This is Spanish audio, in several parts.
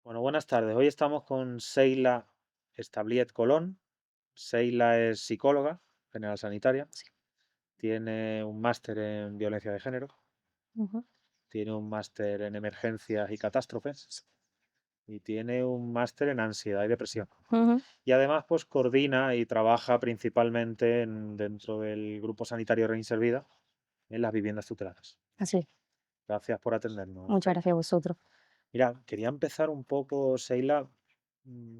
Bueno, buenas tardes. Hoy estamos con Seila Establiet Colón. Seila es psicóloga general sanitaria, Sí. tiene un máster en violencia de género, Ujú. tiene un máster en emergencias y catástrofes y tiene un máster en ansiedad y depresión. Ujú. Y además, pues coordina y trabaja principalmente dentro del Grupo Sanitario Reinservida en las viviendas tuteladas. Así es. Gracias por atendernos, Muchas Seila. gracias a vosotros. Mira, quería empezar un poco, Seila, mm,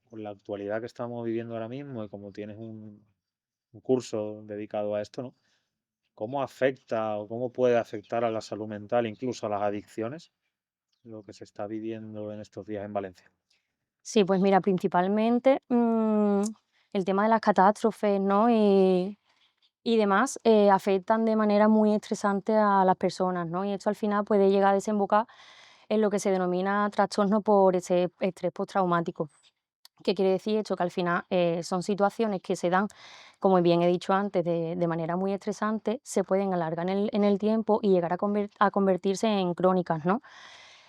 con la actualidad que estamos viviendo ahora mismo y como tienes un curso dedicado a esto, ¿no? ¿Cómo afecta o cómo puede afectar a la salud mental, incluso a las adicciones, lo que se está viviendo en estos días en Valencia? Sí, pues mira, principalmente, el tema de las catástrofes, ¿no? Y demás, afectan de manera muy estresante a las personas, ¿no? Y esto al final puede llegar a desembocar en lo que se denomina trastorno por ese estrés postraumático. ¿Qué quiere decir esto? Que al final, son situaciones que se dan, como bien he dicho antes, de manera muy estresante, se pueden alargar en el tiempo y llegar a convertirse en crónicas, ¿no?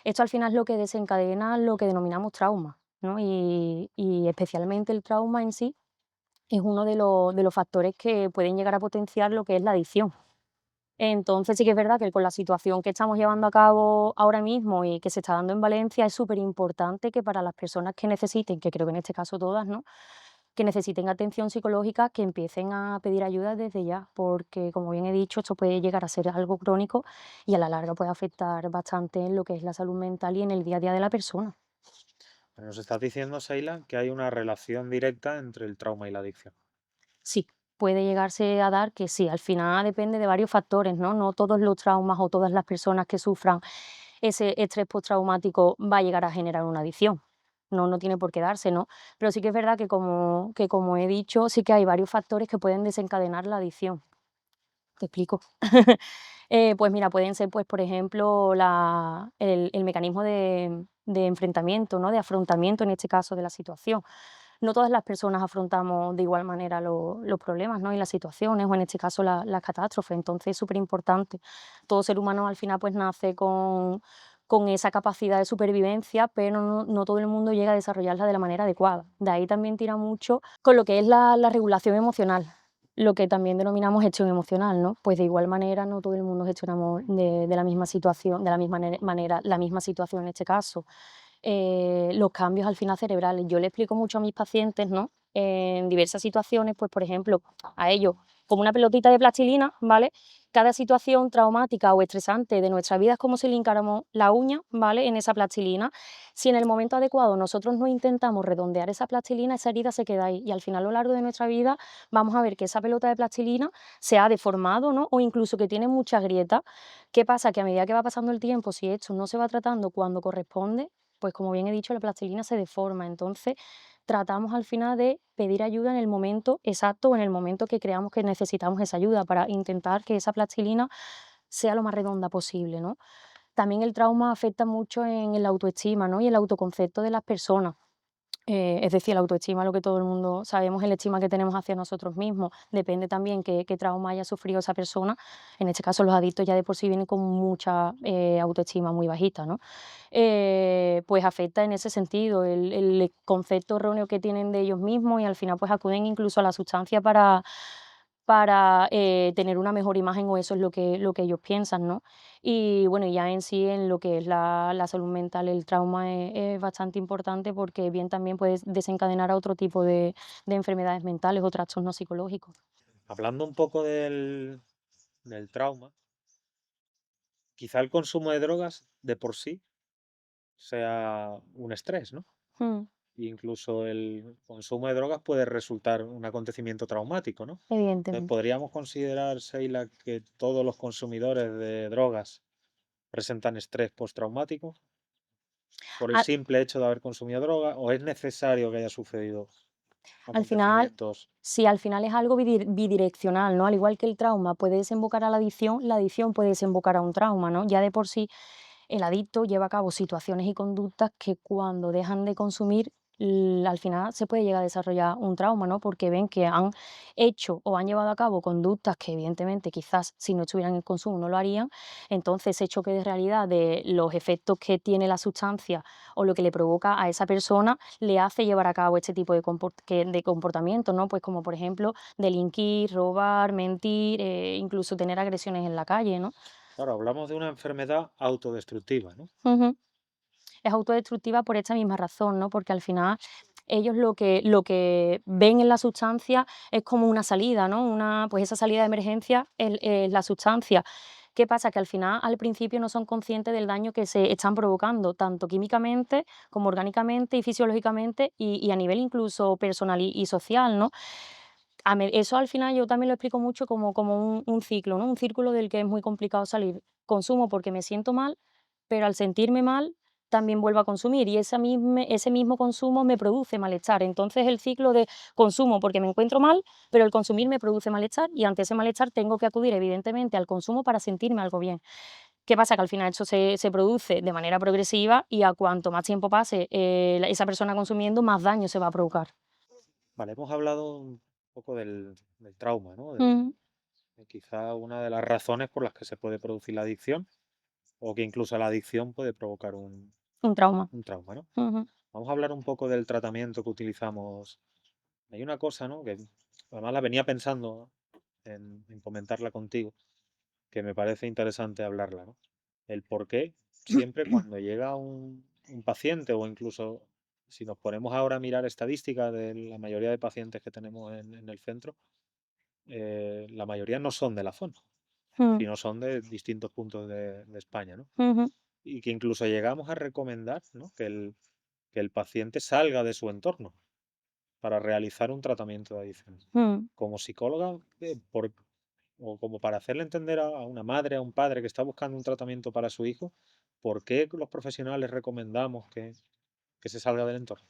Esto al final es lo que desencadena lo que denominamos trauma, ¿no? Y especialmente el trauma en sí es uno de los factores que pueden llegar a potenciar lo que es la adicción. Entonces sí que es verdad que con la situación que estamos llevando a cabo ahora mismo y que se está dando en Valencia, es súper importante que para las personas que necesiten, que creo que en este caso todas, ¿no? Que necesiten atención psicológica, que empiecen a pedir ayuda desde ya, porque como bien he dicho, esto puede llegar a ser algo crónico y a la larga puede afectar bastante en lo que es la salud mental y en el día a día de la persona. Nos estás diciendo, Seila, que hay una relación directa entre el trauma y la adicción. Sí, puede llegarse a dar que sí, al final depende de varios factores, ¿no? No todos los traumas o todas las personas que sufran ese estrés postraumático va a llegar a generar una adicción. No, no tiene por qué darse, ¿no? Pero sí que es verdad que como he dicho, sí que hay varios factores que pueden desencadenar la adicción. Te explico. Pues mira, pueden ser, pues, por ejemplo, el mecanismo de enfrentamiento, ¿no? De afrontamiento, en este caso, de la situación. No todas las personas afrontamos de igual manera los problemas, ¿no? Y las situaciones, o en este caso las catástrofes. Entonces es súper importante. Todo ser humano al final pues nace con esa capacidad de supervivencia, pero no todo el mundo llega a desarrollarla de la manera adecuada. De ahí también tira mucho con lo que es la regulación emocional, lo que también denominamos gestión emocional, ¿no? Pues de igual manera no todo el mundo gestionamos de la misma situación, de la misma manera la misma situación en este caso. Los cambios al final cerebrales. Yo le explico mucho a mis pacientes, ¿no? En diversas situaciones, pues por ejemplo, a ellos, como una pelotita de plastilina, ¿vale? Cada situación traumática o estresante de nuestra vida es como si le hincáramos la uña, ¿vale? En esa plastilina. Si en el momento adecuado nosotros no intentamos redondear esa plastilina, esa herida se queda ahí. Y al final, a lo largo de nuestra vida, vamos a ver que esa pelota de plastilina se ha deformado, ¿no? O incluso que tiene muchas grietas. ¿Qué pasa? Que a medida que va pasando el tiempo, si esto no se va tratando cuando corresponde, pues como bien he dicho, la plastilina se deforma. Entonces, tratamos al final de pedir ayuda en el momento exacto o en el momento que creamos que necesitamos esa ayuda para intentar que esa plastilina sea lo más redonda posible, ¿no? También el trauma afecta mucho en la autoestima, ¿no? Y el autoconcepto de las personas. Es decir, la autoestima, lo que todo el mundo sabemos, es la estima que tenemos hacia nosotros mismos. Depende también qué trauma haya sufrido esa persona. En este caso, los adictos ya de por sí vienen con mucha autoestima muy bajita, ¿no? Pues afecta en ese sentido el concepto erróneo que tienen de ellos mismos y al final pues acuden incluso a la sustancia para tener una mejor imagen o eso es lo que ellos piensan, ¿no? Y bueno, ya en sí, en lo que es la salud mental, el trauma es bastante importante porque bien también puede desencadenar a otro tipo de enfermedades mentales o trastornos psicológicos. Hablando un poco del trauma, quizá el consumo de drogas de por sí sea un estrés, ¿no? Mm, Incluso el consumo de drogas puede resultar un acontecimiento traumático, ¿no? Entonces, evidentemente. ¿podríamos considerar, Sheila, que todos los consumidores de drogas presentan estrés postraumático por el Al simple hecho de haber consumido droga o es necesario que haya sucedido al final, acontecimientos? si al final es algo bidireccional, ¿no? Al igual que el trauma puede desembocar a la adicción puede desembocar a un trauma, ¿no? Ya de por sí el adicto lleva a cabo situaciones y conductas que cuando dejan de consumir al final se puede llegar a desarrollar un trauma, ¿no? Porque ven que han hecho o han llevado a cabo conductas que evidentemente quizás si no estuvieran en consumo no lo harían. Entonces ese choque de realidad de los efectos que tiene la sustancia o lo que le provoca a esa persona le hace llevar a cabo este tipo de comportamientos, ¿no? Pues como por ejemplo delinquir, robar, mentir, incluso tener agresiones en la calle, ¿no? Claro, hablamos de una enfermedad autodestructiva, ¿no? Ujú. Es autodestructiva por esta misma razón, ¿no? Porque al final ellos lo que ven en la sustancia es como una salida, ¿no? Pues esa salida de emergencia es la sustancia. ¿Qué pasa? Que al final, al principio, no son conscientes del daño que se están provocando, tanto químicamente como orgánicamente y fisiológicamente y a nivel incluso personal y social, ¿no? Eso al final yo también lo explico mucho como un ciclo, ¿no? Un círculo del que es muy complicado salir. Consumo porque me siento mal, pero al sentirme mal también vuelvo a consumir y ese mismo consumo me produce malestar. Entonces el ciclo de consumo porque me encuentro mal, pero el consumir me produce malestar y ante ese malestar tengo que acudir evidentemente al consumo para sentirme algo bien. ¿Qué pasa? Que al final esto se produce de manera progresiva y a cuanto más tiempo pase esa persona consumiendo, más daño se va a provocar. Vale, hemos hablado un poco del trauma, ¿no? Ujú. De quizá una de las razones por las que se puede producir la adicción o que incluso la adicción puede provocar Un trauma. un trauma, ¿no? Ujú. Vamos a hablar un poco del tratamiento que utilizamos. Hay una cosa, ¿no? Que además la venía pensando en comentarla contigo, que me parece interesante hablarla, ¿no? El por qué siempre cuando llega un paciente o incluso si nos ponemos ahora a mirar estadísticas de la mayoría de pacientes que tenemos en el centro, la mayoría no son de la zona, Mm. sino son de distintos puntos de España, ¿no? Ujú. Y que incluso llegamos a recomendar, ¿no? Que el paciente salga de su entorno para realizar un tratamiento de adicción. Mm. Como psicóloga, o como para hacerle entender a una madre, a un padre que está buscando un tratamiento para su hijo, ¿por qué los profesionales recomendamos que se salga del entorno?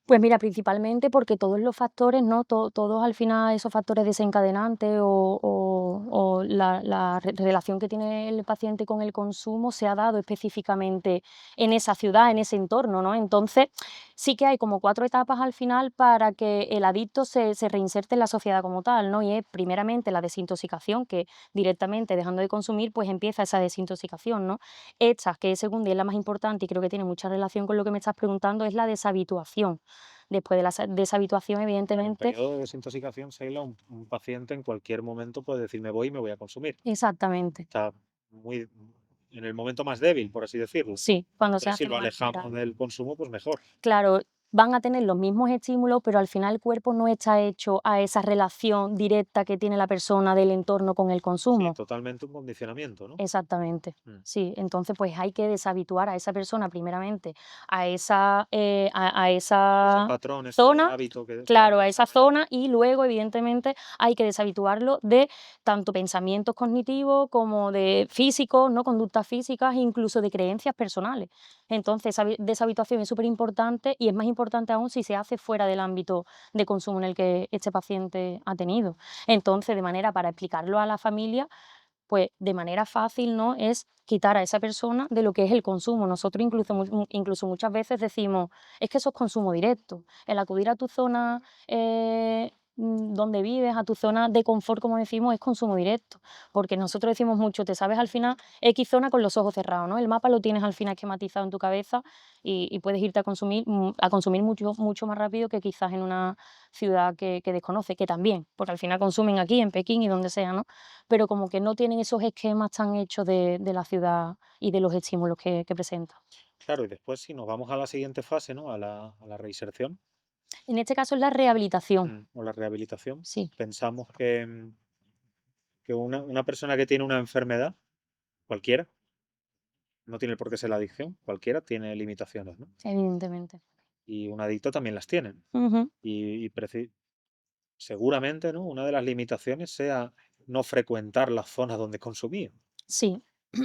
Pues mira, principalmente porque todos los factores, ¿no? Todos al final esos factores desencadenantes o la relación que tiene el paciente con el consumo se ha dado específicamente en esa ciudad, en ese entorno, ¿no? Entonces, sí que hay como 4 etapas al final para que el adicto se reinserte en la sociedad como tal, ¿no? Y es primeramente la desintoxicación, que directamente dejando de consumir, pues empieza esa desintoxicación, ¿no? Esta, que es segunda y es la más importante y creo que tiene mucha relación con lo que me estás preguntando, es la deshabituación. Después de la deshabituación, Claro, en evidentemente periodo de desintoxicación, Sheila, un paciente en cualquier momento puede decir me voy y me voy a consumir. exactamente, Está muy en el momento más débil, por así decirlo. sí, cuando se Entonces, si hace lo más alejamos vulnerable. del consumo, pues mejor. Claro, van a tener los mismos estímulos, pero al final el cuerpo no está hecho a esa relación directa que tiene la persona del entorno con el Sí, consumo. totalmente un condicionamiento, ¿no? Exactamente. Mm. Sí, entonces pues hay que deshabituar a esa persona primeramente a Ese esa patrón, ese zona, hábito que va claro, a esa desarrollando. zona y luego evidentemente hay que deshabituarlo de tanto pensamientos cognitivos como de físicos, ¿no? Conductas físicas, incluso de creencias personales. Entonces esa deshabituación es súper importante y es más importante aún si se hace fuera del ámbito de consumo en el que este paciente ha tenido. Entonces, de manera para explicarlo a la familia, pues de manera fácil, ¿no? Es quitar a esa persona de lo que es el consumo. Nosotros incluso muchas veces decimos, es que eso es consumo directo. El acudir a tu zona donde vives, a tu zona de confort, como decimos, es consumo directo. Porque nosotros decimos mucho, te sabes al final X zona con los ojos cerrados, ¿no? El mapa lo tienes al final esquematizado en tu cabeza y puedes irte a consumir mucho, mucho más rápido que quizás en una ciudad que desconoce, que también, porque al final consumen aquí, en Pekín y donde sea, ¿no? Pero como que no tienen esos esquemas tan hechos de la ciudad y de los estímulos que presenta. Claro, y después si nos vamos a la siguiente fase, ¿no? A la reinserción, En este caso es la rehabilitación, o la rehabilitación, sí, pensamos que una persona que tiene una enfermedad, cualquiera, no tiene por qué ser la adicción, cualquiera tiene limitaciones, ¿no? evidentemente. Y un adicto también las tiene. Ujú, Y seguramente, ¿no? Una de las limitaciones sea no frecuentar las zonas donde consumía. sí.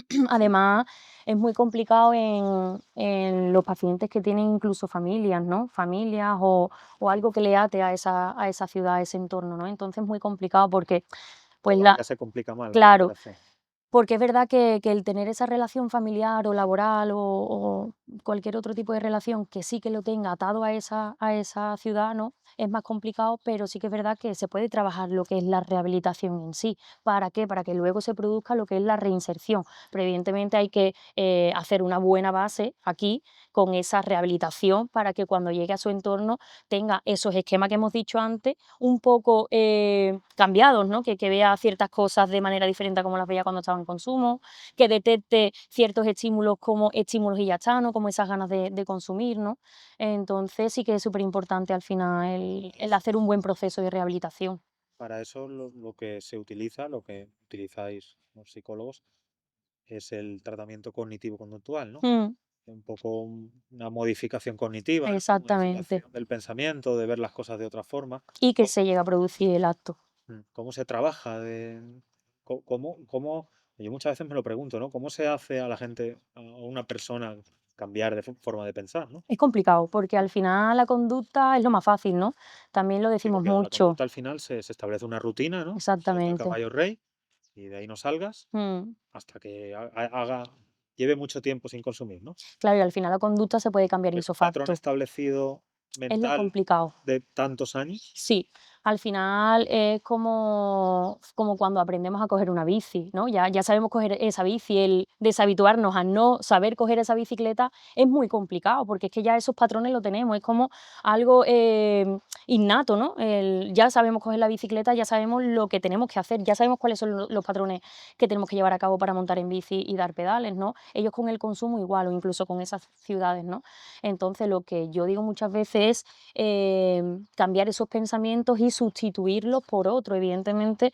Sí, Además, es muy complicado en los pacientes que tienen incluso familias, ¿no? Familias o algo que le ate a esa ciudad, a ese entorno, ¿no? Entonces es muy complicado porque, pues todavía se complica más la claro, recuperación. Porque es verdad que el tener esa relación familiar o laboral o cualquier otro tipo de relación que sí que lo tenga atado a esa ciudad, ¿no? Es más complicado, pero sí que es verdad que se puede trabajar lo que es la rehabilitación en sí. ¿Para qué? Para que luego se produzca lo que es la reinserción. Pero evidentemente hay que hacer una buena base aquí con esa rehabilitación para que cuando llegue a su entorno tenga esos esquemas que hemos dicho antes un poco cambiados, ¿no? Que vea ciertas cosas de manera diferente a como las veía cuando estaba en consumo, que detecte ciertos estímulos como estímulos y ya está, ¿no? Como esas ganas de consumir, ¿no? Entonces sí que es súper importante al final el hacer un buen proceso de rehabilitación. Para eso lo que se utiliza, lo que utilizáis los psicólogos, es el tratamiento cognitivo-conductual, ¿no? Mm, Un poco una modificación cognitiva, ¿no? exactamente. Modificación del pensamiento, de ver las cosas de otra forma. Y que Co- se llega a producir el acto. ¿Cómo se trabaja? Yo muchas veces me lo pregunto, ¿no? ¿Cómo se hace a la gente, a una persona cambiar de forma de pensar, ¿no? Es complicado porque al final la conducta es lo más fácil, ¿no? También lo Sí, decimos porque la mucho. conducta al final se establece una rutina, ¿no? Sota, Exactamente. caballo, rey, y de ahí no salgas Mm. hasta que lleve mucho tiempo sin consumir, ¿no? Claro, y al final la conducta se puede cambiar Pero un patrón isofacto. establecido Es lo mental complicado. de tantos años. Sí, al final es como cuando aprendemos a coger una bici, ¿no? Ya sabemos coger esa bici, el deshabituarnos a no saber coger esa bicicleta es muy complicado, porque es que ya esos patrones lo tenemos, es como algo innato, ¿no? Ya sabemos coger la bicicleta, ya sabemos lo que tenemos que hacer, ya sabemos cuáles son los patrones que tenemos que llevar a cabo para montar en bici y dar pedales, ¿no? Ellos con el consumo igual, o incluso con esas ciudades, ¿no? Entonces, lo que yo digo muchas veces es cambiar esos pensamientos y sustituirlos por otro. Evidentemente,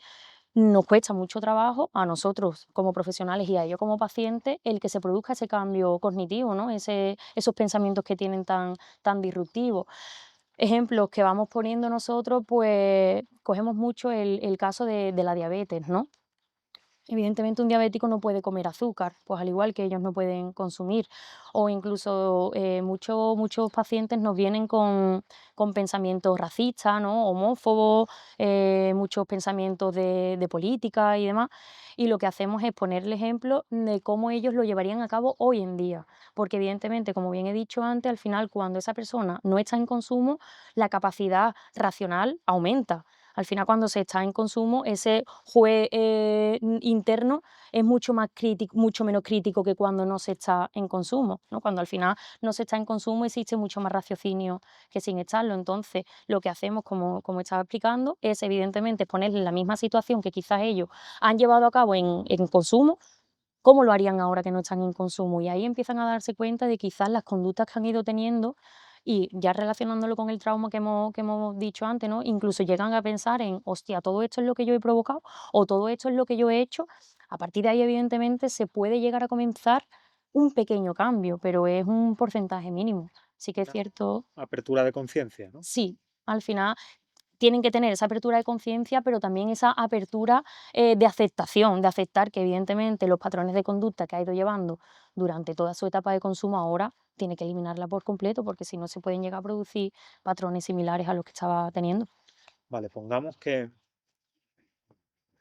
nos cuesta mucho trabajo a nosotros como profesionales y a ellos como pacientes el que se produzca ese cambio cognitivo, ¿no? Esos pensamientos que tienen tan disruptivos. Ejemplos que vamos poniendo nosotros, pues cogemos mucho el caso de la diabetes, ¿no? Evidentemente, un diabético no puede comer azúcar, pues al igual que ellos no pueden consumir. O incluso muchos pacientes nos vienen con pensamientos racistas, ¿no? Homófobos, muchos pensamientos de política y demás. Y lo que hacemos es ponerle ejemplo de cómo ellos lo llevarían a cabo hoy en día. Porque evidentemente, como bien he dicho antes, al final cuando esa persona no está en consumo, la capacidad racional aumenta. Al final, cuando se está en consumo, ese juez interno es mucho menos crítico que cuando no se está en consumo, ¿no? Cuando al final no se está en consumo existe mucho más raciocinio que sin estarlo. Entonces, lo que hacemos, como estaba explicando, es evidentemente ponerle en la misma situación que quizás ellos han llevado a cabo en consumo, ¿cómo lo harían ahora que no están en consumo? Y ahí empiezan a darse cuenta de quizás las conductas que han ido teniendo y ya relacionándolo con el trauma que hemos dicho antes, ¿no? Incluso llegan a pensar en, hostia, todo esto es lo que yo he provocado o todo esto es lo que yo he hecho. A partir de ahí, evidentemente, se puede llegar a comenzar un pequeño cambio, pero es un porcentaje mínimo. Sí que es Una cierto, apertura de conciencia, ¿no? sí, al final tienen que tener esa apertura de conciencia, pero también esa apertura de aceptación, de aceptar que evidentemente los patrones de conducta que ha ido llevando durante toda su etapa de consumo ahora tiene que eliminarla por completo, porque si no se pueden llegar a producir patrones similares a los que estaba teniendo. Vale, pongamos que el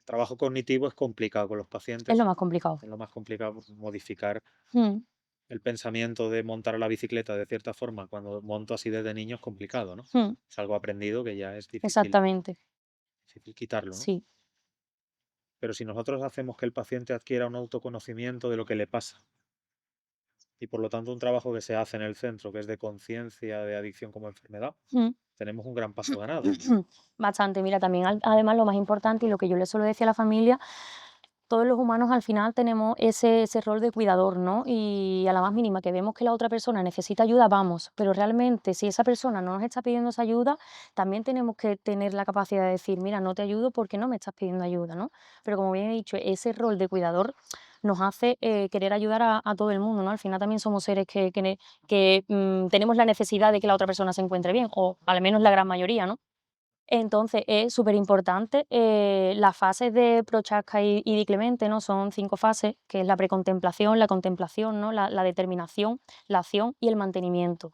trabajo cognitivo es complicado con los Es lo pacientes. más complicado. Es lo más complicado, pues, modificar Mm, el pensamiento de montar la bicicleta de cierta forma cuando monto así desde niño es complicado, ¿no? mm, Es algo aprendido que ya es exactamente, difícil quitarlo, ¿no? sí. Pero si nosotros hacemos que el paciente adquiera un autoconocimiento de lo que le pasa y por lo tanto un trabajo que se hace en el centro, que es de conciencia de adicción como enfermedad, Mm. tenemos un gran paso ganado. Bastante, mira, también además lo más importante y lo que yo le suelo decir a la familia, todos los humanos al final tenemos ese rol de cuidador, ¿no? Y a la más mínima que vemos que la otra persona necesita ayuda, vamos, pero realmente si esa persona no nos está pidiendo esa ayuda, también tenemos que tener la capacidad de decir, mira, no te ayudo porque no me estás pidiendo ayuda, ¿no? Pero como bien he dicho, ese rol de cuidador nos hace querer ayudar a todo el mundo, ¿no? Al final también somos seres que tenemos la necesidad de que la otra persona se encuentre bien, o al menos la gran mayoría, ¿no? Entonces, es superimportante, las fases de Prochaska y Di Clemente, ¿no? Son 5 fases, que es la precontemplación, la contemplación, ¿no? La determinación, la acción y el mantenimiento.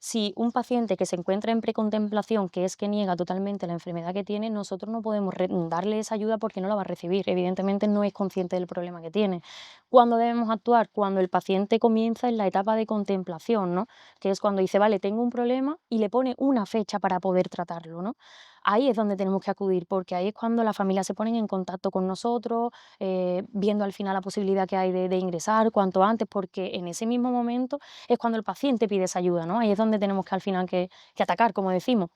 Si un paciente que se encuentra en precontemplación, que es que niega totalmente la enfermedad que tiene, nosotros no podemos darle esa ayuda porque no la va a recibir. Evidentemente no es consciente del problema que tiene. ¿Cuándo debemos actuar? Cuando el paciente comienza en la etapa de contemplación, ¿no? Que es cuando dice, vale, tengo un problema y le pone una fecha para poder tratarlo, ¿no? Ahí es donde tenemos que acudir, porque ahí es cuando la familia se pone en contacto con nosotros, viendo al final la posibilidad que hay de ingresar cuanto antes, porque en ese mismo momento es cuando el paciente pide esa ayuda, ¿no? Ahí es donde tenemos que al final que atacar, como decimos.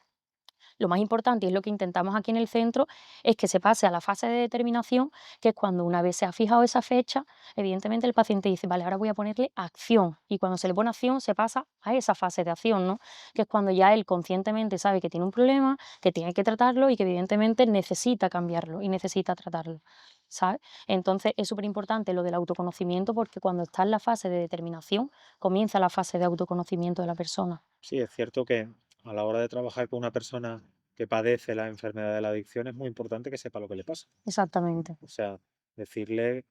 Lo más importante, y es lo que intentamos aquí en el centro, es que se pase a la fase de determinación, que es cuando una vez se ha fijado esa fecha, evidentemente el paciente dice, vale, ahora voy a ponerle acción. Y cuando se le pone acción, se pasa a esa fase de acción, ¿no? Que es cuando ya él conscientemente sabe que tiene un problema, que tiene que tratarlo y que evidentemente necesita cambiarlo y necesita tratarlo, ¿sabes? Entonces es súper importante lo del autoconocimiento porque cuando está en la fase de determinación, comienza la fase de autoconocimiento de la persona. Sí, es cierto que a la hora de trabajar con una persona que padece la enfermedad de la adicción es muy importante que sepa lo que le pasa. Exactamente. O sea, decirle,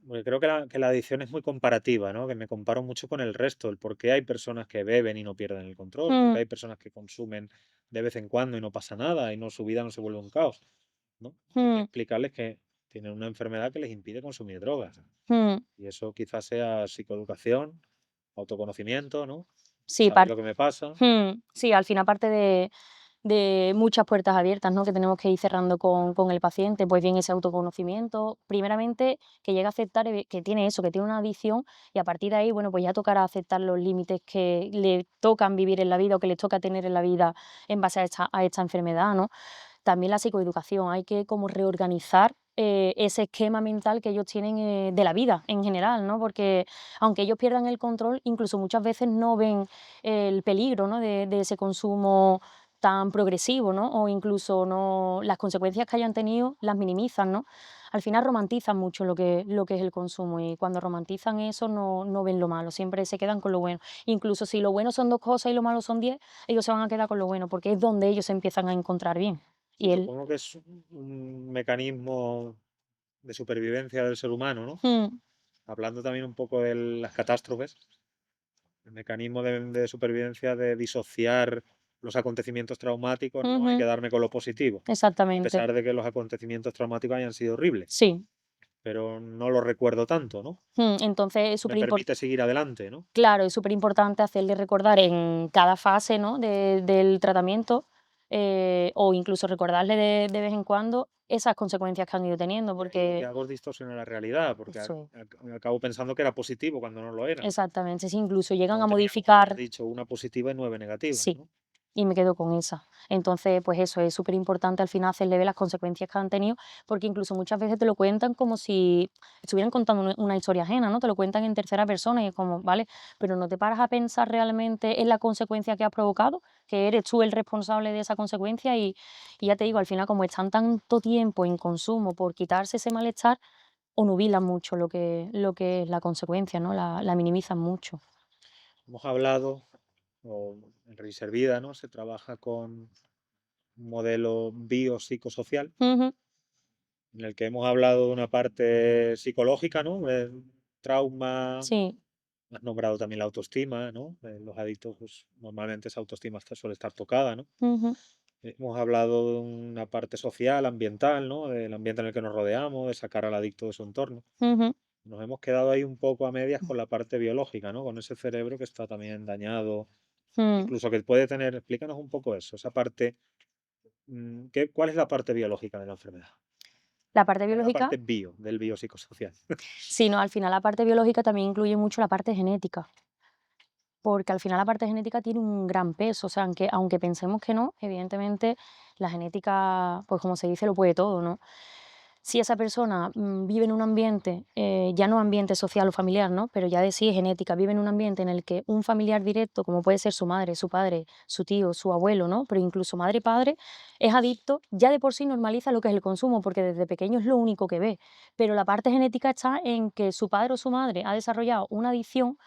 porque creo que la adicción es muy comparativa, ¿no? Que me comparo mucho con el resto, el por qué hay personas que beben y no pierden el control, por qué Mm, hay personas que consumen de vez en cuando y no pasa nada y no su vida no se vuelve un caos, ¿no? Hay que mm, explicarles que tienen una enfermedad que les impide consumir drogas. mm. Y eso quizás sea psicoeducación, autoconocimiento, ¿no? Sí, Saber lo que me pasa. sí, al final aparte de muchas puertas abiertas, ¿no?, que tenemos que ir cerrando con el paciente, pues bien ese autoconocimiento, primeramente que llegue a aceptar que tiene eso, que tiene una adicción y a partir de ahí, bueno, pues ya tocará aceptar los límites que le tocan vivir en la vida o que les toca tener en la vida en base a esta enfermedad, ¿no? También la psicoeducación, hay que como reorganizar, ese esquema mental que ellos tienen, de la vida en general, ¿no? Porque aunque ellos pierdan el control, incluso muchas veces no ven el peligro, ¿no? de ese consumo tan progresivo, ¿no? O incluso no las consecuencias que hayan tenido las minimizan, ¿no? Al final romantizan mucho lo que es el consumo y cuando romantizan eso no ven lo malo, siempre se quedan con lo bueno. Incluso si lo bueno son 2 cosas y lo malo son 10, ellos se van a quedar con lo bueno, porque es donde ellos se empiezan a encontrar bien. Sí, Y él supongo que es un mecanismo de supervivencia del ser humano, ¿no? mm, Hablando también un poco de las catástrofes, el mecanismo de supervivencia de disociar los acontecimientos traumáticos, ¿no? Y ujú, quedarme con lo positivo, a exactamente. pesar de que los acontecimientos traumáticos hayan sido horribles, Sí, pero no lo recuerdo tanto, ¿no? entonces es Me súper importante. permite seguir adelante, ¿no? Claro, es súper importante hacerle recordar en cada fase, ¿no?, del tratamiento, o incluso recordarle de vez en cuando esas consecuencias que han ido teniendo, Y que porque algo distorsiona la realidad, porque eso es, acabo pensando que era positivo cuando no lo era. exactamente, si incluso llegan Cuando a teníamos, como has modificar. dicho, una positiva y 9 negativas, Sí, ¿no? y me quedo con esa. Entonces, pues eso, es súper importante al final hacerle ver las consecuencias que han tenido, porque incluso muchas veces te lo cuentan como si estuvieran contando una historia ajena, ¿no? Te lo cuentan en tercera persona y es como, vale, pero no te paras a pensar realmente en la consecuencia que has provocado, que eres tú el responsable de esa consecuencia y ya te digo, al final como están tanto tiempo en consumo por quitarse ese malestar, o nubilan mucho lo que es la consecuencia, ¿no? La minimizan mucho. Hemos hablado, o en Riservida, ¿no? Se trabaja con un modelo biopsicosocial, Ujú, en el que hemos hablado de una parte psicológica, ¿no? Trauma, sí, has nombrado también la autoestima, ¿no? Los adictos, pues, normalmente esa autoestima suele estar tocada, ¿no? ujú, Hemos hablado de una parte social, ambiental, ¿no? Del ambiente en el que nos rodeamos, de sacar al adicto de su entorno. ujú. Nos hemos quedado ahí un poco a medias con la parte biológica, ¿no? Con ese cerebro que está también dañado, Mm, incluso que puede tener, explícanos un poco eso, esa parte, ¿cuál es la parte biológica de la enfermedad? la parte ¿Cuál es la biológica, parte bio del biopsicosocial? sí, no, al final la parte biológica también incluye mucho la parte genética, porque al final la parte genética tiene un gran peso, o sea, aunque pensemos que no, evidentemente la genética, pues como se dice, lo puede todo, ¿no? Si esa persona vive en un ambiente, ya no ambiente social o familiar, ¿no? Pero ya de sí es genética, vive en un ambiente en el que un familiar directo, como puede ser su madre, su padre, su tío, su abuelo, ¿no? Pero incluso madre y padre, es adicto, ya de por sí normaliza lo que es el consumo, porque desde pequeño es lo único que ve. Pero la parte genética está en que su padre o su madre ha desarrollado una adicción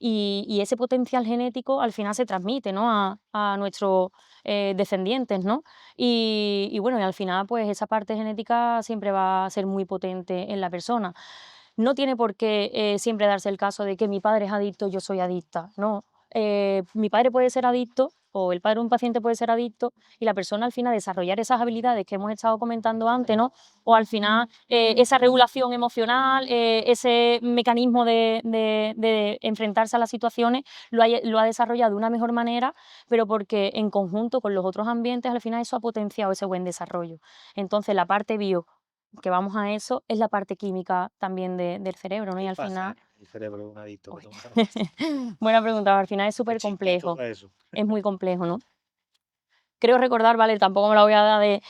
y ese potencial genético al final se transmite, ¿no? a nuestros descendientes, ¿no? Y bueno, y al final, pues esa parte genética siempre va a ser muy potente en la persona. No tiene por qué siempre darse el caso de que mi padre es adicto, yo soy adicta, no. mi padre puede ser adicto o el padre de un paciente puede ser adicto y la persona al final desarrollar esas habilidades que hemos estado comentando antes, ¿no? O al final esa regulación emocional, ese mecanismo de enfrentarse a las situaciones lo ha desarrollado de una mejor manera, pero porque en conjunto con los otros ambientes al final eso ha potenciado ese buen desarrollo. Entonces la parte bio, que vamos a eso, es la parte química también del cerebro, ¿no? Y ¿Qué al pasa final... en el cerebro de un adicto que Uy, toma drogas? buena pregunta, al final es ¿Qué súper chispazos complejo, da eso? es muy complejo, ¿no? Creo recordar, vale, tampoco me la voy a dar de...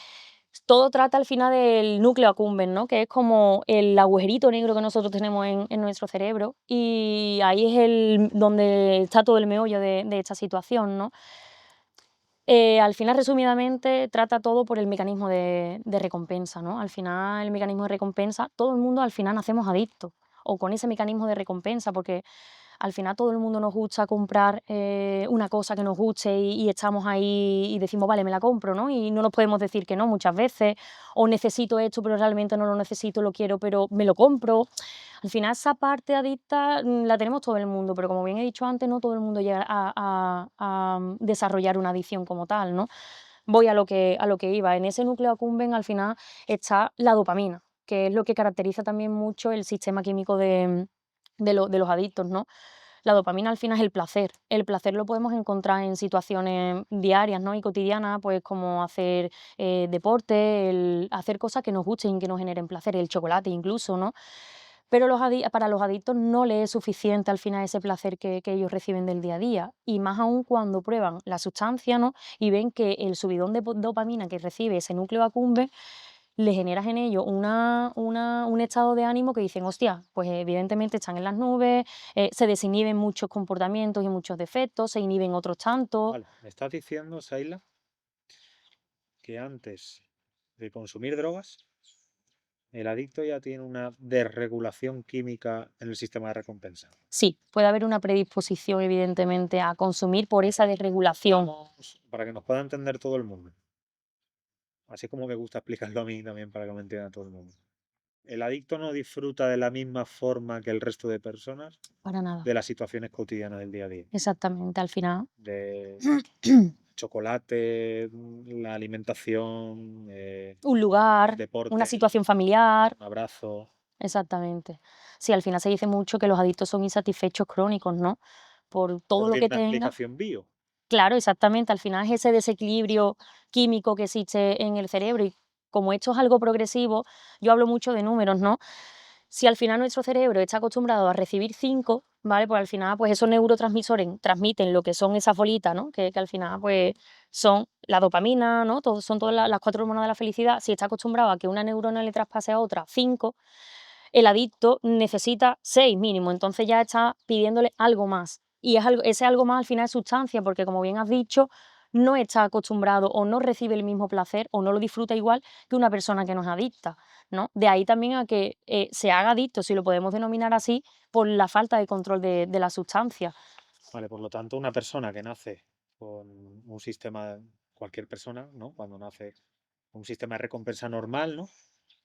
Todo trata al final del núcleo accumbens, ¿no? Que es como el agujerito negro que nosotros tenemos en nuestro cerebro y ahí es donde está todo el meollo de esta situación, ¿no? Al final, resumidamente, trata todo por el mecanismo de recompensa, ¿no? Al final, el mecanismo de recompensa, todo el mundo al final nacemos adictos o con ese mecanismo de recompensa, porque al final todo el mundo nos gusta comprar una cosa que nos guste y estamos ahí y decimos, vale, me la compro, ¿no? Y no nos podemos decir que no muchas veces, o necesito esto, pero realmente no lo necesito, lo quiero, pero me lo compro. Al final esa parte adicta la tenemos todo el mundo, pero como bien he dicho antes, no todo el mundo llega a desarrollar una adicción como tal, ¿no? Voy a lo que iba. En ese núcleo accumbens al final está la dopamina, que es lo que caracteriza también mucho el sistema químico de los adictos, ¿no? La dopamina al final es el placer. El placer lo podemos encontrar en situaciones diarias, ¿no? Y cotidianas, pues como hacer deporte, el hacer cosas que nos gusten y que nos generen placer, el chocolate incluso, ¿no? Pero para los adictos no les es suficiente al final ese placer que ellos reciben del día a día. Y más aún cuando prueban la sustancia, ¿no? Y ven que el subidón de dopamina que recibe ese núcleo accumbens le generas en ellos un estado de ánimo que dicen, hostia, pues evidentemente están en las nubes, se desinhiben muchos comportamientos y muchos defectos, se inhiben otros tantos. Vale, me estás diciendo, Saila, que antes de consumir drogas, el adicto ya tiene una desregulación química en el sistema de recompensa. Sí, puede haber una predisposición, evidentemente, a consumir por esa desregulación. Para que nos pueda entender todo el mundo. Así como me gusta explicarlo a mí también para que me entienda todo el mundo. El adicto no disfruta de la misma forma que el resto de personas Para nada. de las situaciones cotidianas del día a día. Exactamente, al final. De chocolate, la alimentación, Un lugar, una deporte, situación familiar. un abrazo. Exactamente. Sí, al final se dice mucho que los adictos son insatisfechos crónicos, ¿no? Por todo Todo lo tiene que una tenga. explicación bio. Claro, exactamente. Al final es ese desequilibrio químico que existe en el cerebro y como esto es algo progresivo, yo hablo mucho de números, ¿no? Si al final nuestro cerebro está acostumbrado a recibir 5, ¿vale? Pues al final pues esos neurotransmisores transmiten lo que son esas bolitas, ¿no? Que al final pues son la dopamina, ¿no? Son todas las 4 hormonas de la felicidad. Si está acostumbrado a que una neurona le traspase a otra 5, el adicto necesita 6 mínimo, entonces ya está pidiéndole algo más. Y ese algo más al final es sustancia, porque como bien has dicho, no está acostumbrado o no recibe el mismo placer o no lo disfruta igual que una persona que no es adicta, ¿no? De ahí también a que se haga adicto, si lo podemos denominar así, por la falta de control de la sustancia. Vale, por lo tanto, una persona que nace con un sistema, cualquier persona, ¿no? Cuando nace un sistema de recompensa normal, ¿no?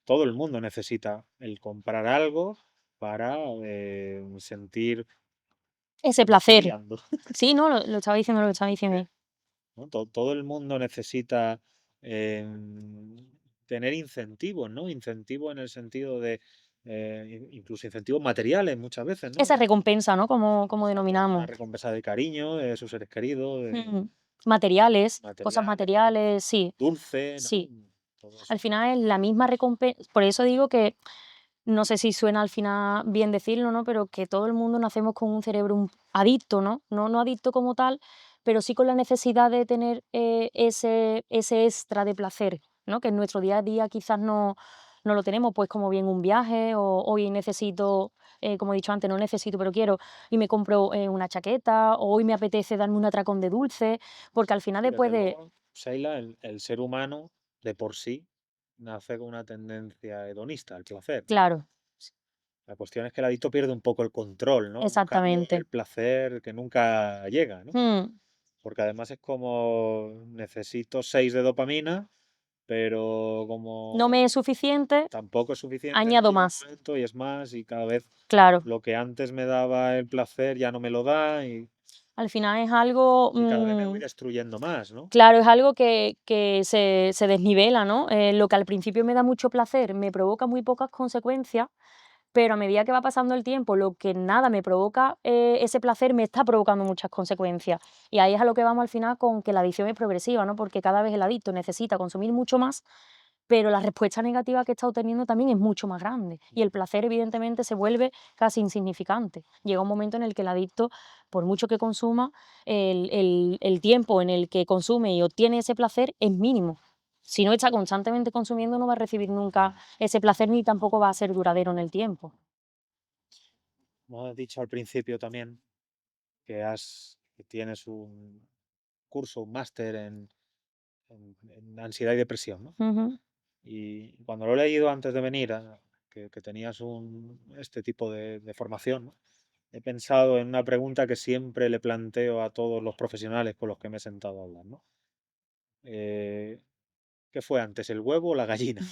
Todo el mundo necesita el comprar algo para sentir Ese me estoy placer. liando, Sí, no, lo estaba diciendo, lo estaba diciendo. ¿no? Todo el mundo necesita tener incentivos, ¿no? Incentivos en el sentido de incluso incentivos materiales muchas veces, ¿no? Esa recompensa, ¿no? Como Una denominamos. recompensa de cariño, de sus seres queridos, de Mm. Materiales, cosas materiales, materiales, sí, dulce, ¿no? sí. Todo eso. Al final es la misma recompensa, por eso digo que, no sé si suena al final bien decirlo, ¿no? Pero que todo el mundo nacemos con un cerebro adicto, ¿no? No adicto como tal, pero sí con la necesidad de tener ese extra de placer, ¿no? Que en nuestro día a día quizás no lo tenemos, pues como bien un viaje, o hoy necesito, como he dicho antes, no necesito, pero quiero, y me compro una chaqueta, o hoy me apetece darme un atracón de dulce, porque al final Sí, después desde de... luego, Sheila, el ser humano de por sí nace con una tendencia hedonista al placer, ¿no? Claro, La cuestión es que el adicto pierde un poco el control, ¿no? Buscando exactamente. el placer que nunca llega, ¿no? Mm. Porque además es como necesito 6 de dopamina, pero No como me es suficiente, tampoco es suficiente, ¿no? añado Llega un más. momento y es más, y cada vez Claro, lo que antes me daba el placer ya no me lo da, y Al final es algo, Y cada vez me voy destruyendo más, ¿no? claro, es algo que se desnivela, ¿no? Lo que al principio me da mucho placer, me provoca muy pocas consecuencias, pero a medida que va pasando el tiempo, lo que nada me provoca, ese placer me está provocando muchas consecuencias. Y ahí es a lo que vamos al final con que la adicción es progresiva, ¿no? Porque cada vez el adicto necesita consumir mucho más, pero la respuesta negativa que está obteniendo también es mucho más grande. Y el placer, evidentemente, se vuelve casi insignificante. Llega un momento en el que el adicto, por mucho que consuma, el tiempo en el que consume y obtiene ese placer es mínimo. Si no está constantemente consumiendo, no va a recibir nunca ese placer ni tampoco va a ser duradero en el tiempo. Como has dicho al principio también, que tienes un curso, un máster en ansiedad y depresión, ¿no? Ujú. Y cuando lo he leído antes de venir, que tenías este tipo de formación, ¿no? He pensado en una pregunta que siempre le planteo a todos los profesionales con los que me he sentado a hablar, ¿no? Eh, ¿Qué fue antes, el huevo o la gallina?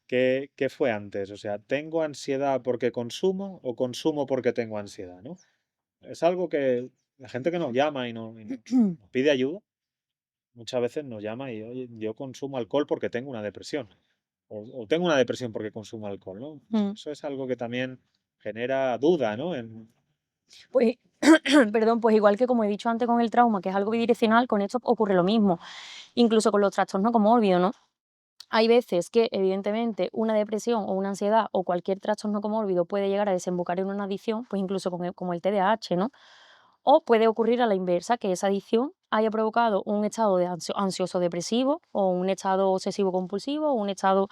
¿Qué fue antes? O sea, ¿tengo ansiedad porque consumo o consumo porque tengo ansiedad, ¿no? Es algo que la gente que nos llama nos pide ayuda, muchas veces nos llama y, oye, yo consumo alcohol porque tengo una depresión. O tengo una depresión porque consumo alcohol, ¿no? Mm. Eso es algo que también genera duda, ¿no? Pues, perdón, pues igual que como he dicho antes con el trauma, que es algo bidireccional, con esto ocurre lo mismo, incluso con los trastornos como olvido, ¿no? Hay veces que, evidentemente, una depresión o una ansiedad o cualquier trastorno comórbido puede llegar a desembocar en una adicción, pues incluso como el TDAH, ¿no? O puede ocurrir a la inversa, que esa adicción haya provocado un estado de ansioso depresivo o un estado obsesivo compulsivo o un estado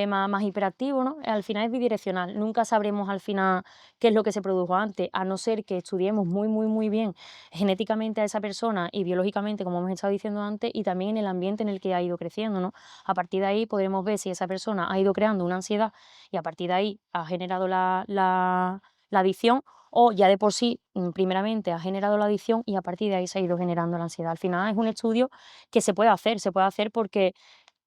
más hiperactivo, ¿no? Al final es bidireccional. Nunca sabremos al final qué es lo que se produjo antes, a no ser que estudiemos muy, muy, muy bien genéticamente a esa persona y biológicamente, como hemos estado diciendo antes, y también en el ambiente en el que ha ido creciendo, ¿no? A partir de ahí podremos ver si esa persona ha ido creando una ansiedad y a partir de ahí ha generado la adicción o ya de por sí, primeramente ha generado la adicción y a partir de ahí se ha ido generando la ansiedad. Al final es un estudio que se puede hacer porque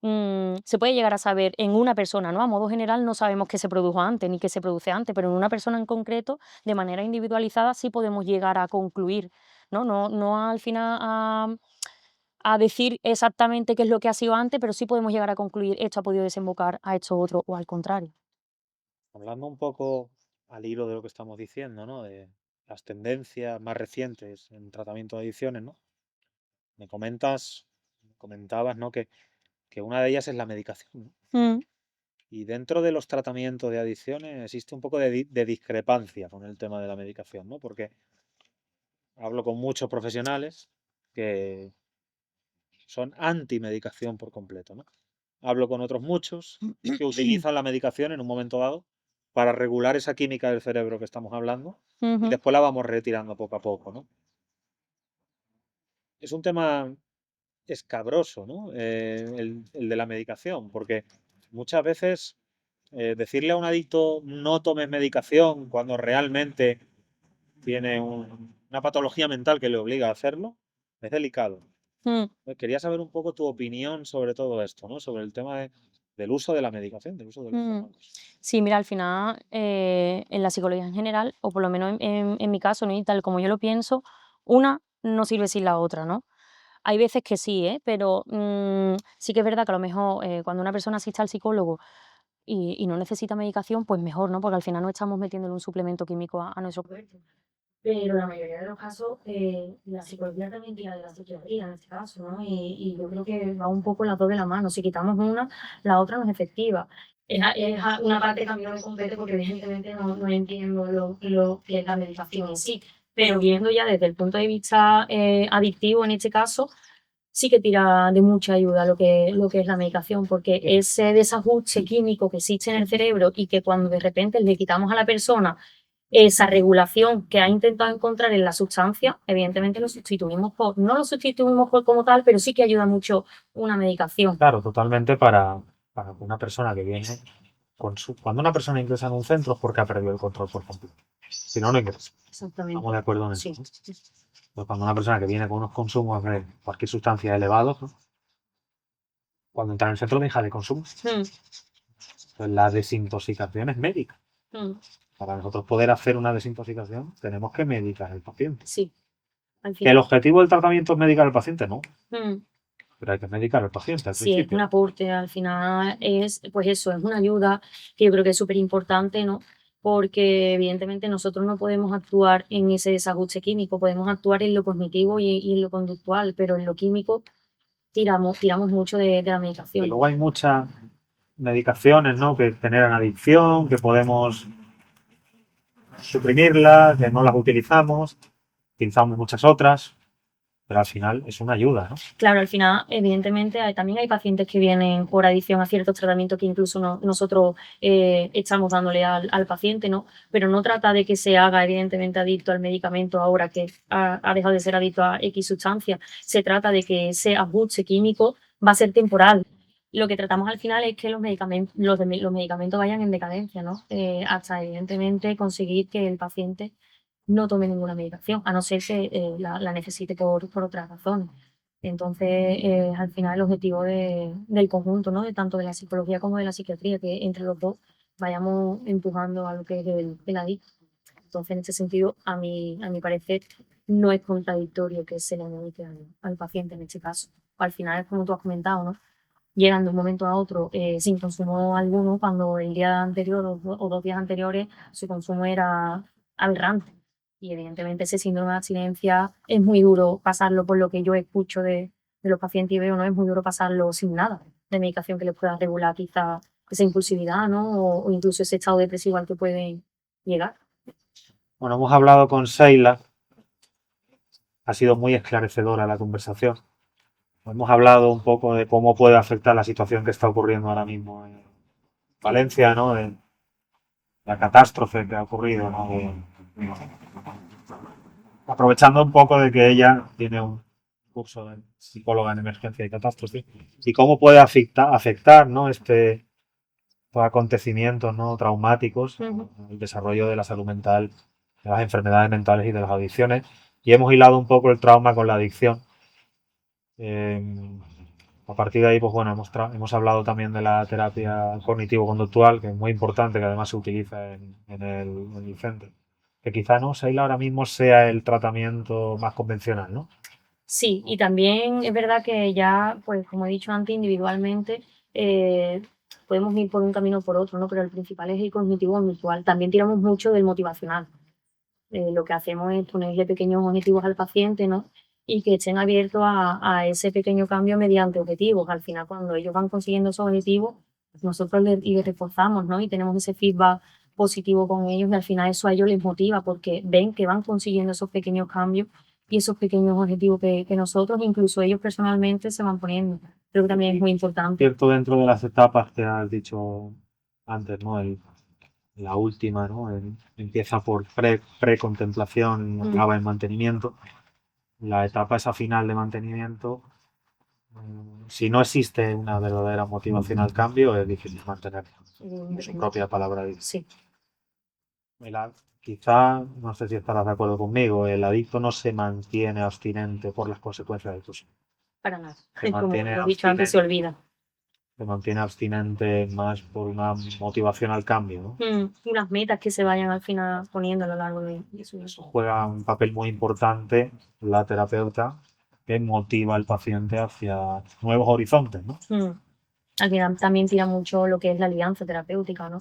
se puede llegar a saber en una persona, ¿no? A modo general no sabemos qué se produjo antes ni qué se produce antes, pero en una persona en concreto, de manera individualizada, sí podemos llegar a concluir, ¿no? No al final a decir exactamente qué es lo que ha sido antes, pero sí podemos llegar a concluir esto ha podido desembocar a esto otro o al contrario. Hablando un poco al hilo de lo que estamos diciendo, ¿no? De las tendencias más recientes en tratamiento de adicciones, ¿no? Me comentabas, ¿no? Que una de ellas es la medicación, ¿no? Mm, Y dentro de los tratamientos de adicciones existe un poco de discrepancia con el tema de la medicación, ¿no? Porque hablo con muchos profesionales que son anti-medicación por completo, ¿no? Hablo con otros muchos que utilizan la medicación en un momento dado para regular esa química del cerebro que estamos hablando y ujú, después la vamos retirando poco a poco, ¿no? Es un tema escabroso, ¿no? El de la medicación, porque muchas veces decirle a un adicto no tomes medicación cuando realmente tiene una patología mental que le obliga a hacerlo es delicado. mm. Quería saber un poco tu opinión sobre todo esto, ¿no? Sobre el tema del uso de la medicación, del uso de los Mm. fármacos. Sí, mira, al final, en la psicología en general, o por lo menos en mi caso, ¿no? Y tal como yo lo pienso, una no sirve sin la otra, ¿no? Hay veces que sí, ¿eh? Pero sí que es verdad que a lo mejor cuando una persona asiste al psicólogo y no necesita medicación, pues mejor, ¿no? Porque al final no estamos metiéndole un suplemento químico a nuestro cuerpo. Pero la mayoría de los casos, la psicología también tira de la psiquiatría en este caso, ¿no? Y yo creo que va un poco las dos de la mano. Si quitamos una, la otra no es efectiva. Una parte que a mí no me compete porque evidentemente no entiendo lo que es la medicación en sí. Pero viendo ya desde el punto de vista adictivo en este caso, sí que tira de mucha ayuda lo que es la medicación, porque ese desajuste químico que existe en el cerebro y que cuando de repente le quitamos a la persona esa regulación que ha intentado encontrar en la sustancia, evidentemente no lo sustituimos por como tal, pero sí que ayuda mucho una medicación. Claro, totalmente para una persona que viene cuando una persona ingresa en un centro es porque ha perdido el control por completo. Si no, no ingresa. Exactamente. Estamos de acuerdo en eso, Sí. ¿no? Pues cuando una persona que viene con unos consumos de cualquier sustancia elevados, ¿no? Cuando entra en el centro deja de consumir. Mm, Entonces, la desintoxicación es médica. mm, Para nosotros poder hacer una desintoxicación, tenemos que medicar al paciente. sí. al Que el final. objetivo del tratamiento es medicar al paciente, no, Mm. pero hay que medicar al paciente al Sí, es un principio. aporte, al final es, pues eso, es una ayuda que yo creo que es súper importante, ¿no? Porque evidentemente nosotros no podemos actuar en ese desajuste químico, podemos actuar en lo cognitivo y en lo conductual, pero en lo químico tiramos mucho de la Y medicación. luego hay muchas medicaciones, ¿no? Que generan adicción, que podemos suprimirlas, que no las utilizamos muchas otras, pero al final es una ayuda, ¿no? Claro, al final, evidentemente, también hay pacientes que vienen por adicción a ciertos tratamientos que incluso nosotros estamos dándole al paciente, ¿no? Pero no trata de que se haga, evidentemente, adicto al medicamento ahora que ha dejado de ser adicto a X sustancia. Se trata de que ese ajuste químico va a ser temporal. Lo que tratamos al final es que los medicamentos vayan en decadencia, ¿no? Hasta, evidentemente, conseguir que el paciente no tome ninguna medicación, a no ser que la necesite por otras razones. Entonces, al final el objetivo del conjunto, ¿no? De tanto de la psicología como de la psiquiatría, que entre los dos vayamos empujando a lo que es el adicto. Entonces, en ese sentido, a mi parecer, no es contradictorio que se le medique al paciente en este caso. Al final, es como tú has comentado, ¿no? Llegan de un momento a otro sin consumo alguno, cuando el día anterior o 2 días anteriores su consumo era aberrante. Y evidentemente ese síndrome de abstinencia es muy duro pasarlo, por lo que yo escucho de los pacientes y veo, ¿no? Es muy duro pasarlo sin nada de medicación que les pueda regular quizá esa impulsividad, ¿no? O incluso ese estado depresivo al que pueden llegar. Bueno, hemos hablado con Seila, ha sido muy esclarecedora la conversación. Hemos hablado un poco de cómo puede afectar la situación que está ocurriendo ahora mismo en Valencia, ¿no? De la catástrofe que ha ocurrido, ¿no? Aprovechando un poco de que ella tiene un curso de psicóloga en emergencia y catástrofe, y cómo puede afectar, ¿no? Estos acontecimientos, ¿no? Traumáticos, Ujú. el desarrollo de la salud mental, de las enfermedades mentales y de las adicciones. Y hemos hilado un poco el trauma con la adicción. A partir de ahí, pues bueno, hemos hablado también de la terapia cognitivo-conductual, que es muy importante, que además se utiliza en el centro. Que quizá no, Seila, ahora mismo sea el tratamiento más convencional, ¿no? Sí, y también es verdad que ya, pues como he dicho antes, individualmente eh, podemos ir por un camino o por otro, ¿no? Pero el principal es el cognitivo virtual. También tiramos mucho del motivacional. Lo que hacemos es ponerle pequeños objetivos al paciente, ¿no? Y que estén abiertos a ese pequeño cambio mediante objetivos. Al final, cuando ellos van consiguiendo esos objetivos, pues nosotros les reforzamos, ¿no? Y tenemos ese feedback positivo con ellos y al final eso a ellos les motiva porque ven que van consiguiendo esos pequeños cambios y esos pequeños objetivos que nosotros, incluso ellos personalmente, se van poniendo. Creo que también es muy importante. Cierto, dentro de las etapas que has dicho antes, ¿no? La última, ¿no? Empieza por pre-contemplación y Mm. acaba en mantenimiento. La etapa esa final de mantenimiento, si no existe una verdadera motivación al cambio, es difícil mantenerlo. Por su propia palabra dice. Sí, Quizá, no sé si estarás de acuerdo conmigo, el adicto no se mantiene abstinente por las consecuencias del uso. para nada. Se Como mantiene lo he dicho antes, se abstinente, olvida. se mantiene abstinente más por una motivación al cambio, ¿no? Unas metas que se vayan al final poniendo a lo largo de su vida. Eso juega un papel muy importante la terapeuta que motiva al paciente hacia nuevos horizontes, ¿no? Al final también tira mucho lo que es la alianza terapéutica, ¿no?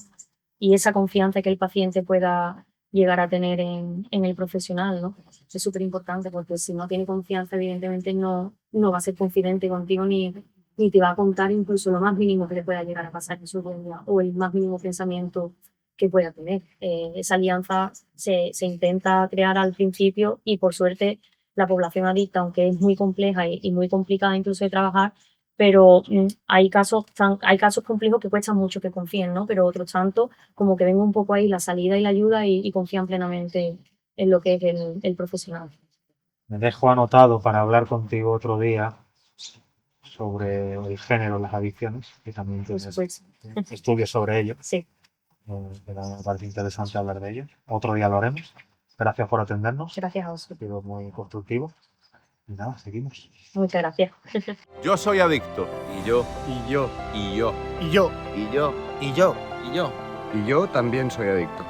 Y esa confianza que el paciente pueda llegar a tener en el profesional, ¿no? Es súper importante porque si no tiene confianza, evidentemente no va a ser confidente contigo ni te va a contar incluso lo más mínimo que le pueda llegar a pasar en su vida o el más mínimo pensamiento que pueda tener. Esa alianza se intenta crear al principio y por suerte la población adicta, aunque es muy compleja y muy complicada incluso de trabajar, pero hay casos complejos que cuestan mucho que confíen, ¿no? Pero otros tanto como que ven un poco ahí la salida y la ayuda y confían plenamente en lo que es el profesional. Me dejo anotado para hablar contigo otro día sobre el género, las adicciones, que también Por tienes supuesto. estudios sobre ello. Sí, Me parece interesante hablar de ello. Otro día lo haremos. Gracias por atendernos. gracias a Ha vosotros. sido muy constructivo. Y nada, seguimos. Muchas gracias. Yo soy adicto. Y yo. Y yo. Y yo. Y yo. Y yo. Y yo. Y yo. Y yo también soy adicto.